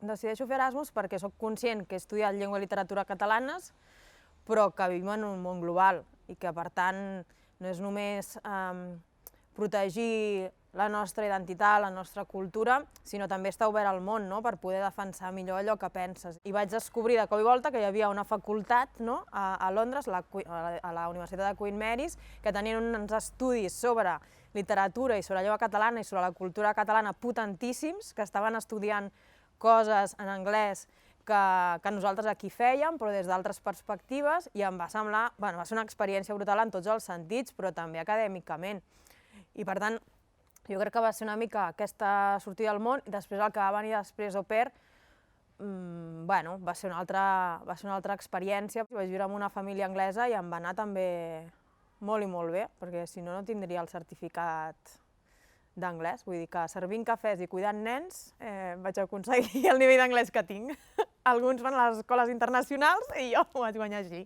decideixo fer Erasmus perquè sóc conscient que he estudiat llengua i literatura catalanes, però que vivim en un món global i que, per tant, no és només protegir la nostra identitat, la nostra cultura, sinó també estar obert al món, no?, per poder defensar millor allò que penses. I vaig descobrir de cop i volta que hi havia una facultat, no?, a Londres, a la Universitat de Queen Mary's, que tenien uns estudis sobre literatura i sobre llengua catalana i sobre la cultura catalana potentíssims, que estaven estudiant coses en anglès que nosaltres aquí fèiem, però des d'altres perspectives, i em va semblar, bueno, va ser una experiència brutal en tots els sentits, però també acadèmicament. I per tant, jo crec que va ser una mica aquesta sortida al món, i després el que va venir després au pair, bueno, va ser una altra experiència. Vaig viure en una família anglesa i em va anar també molt i molt bé, perquè si no, no tindria el certificat d'anglès. Vull dir que servint cafès i cuidant nens vaig aconseguir el nivell d'anglès que tinc. Alguns van a les escoles internacionals i jo ho vaig guanyar així.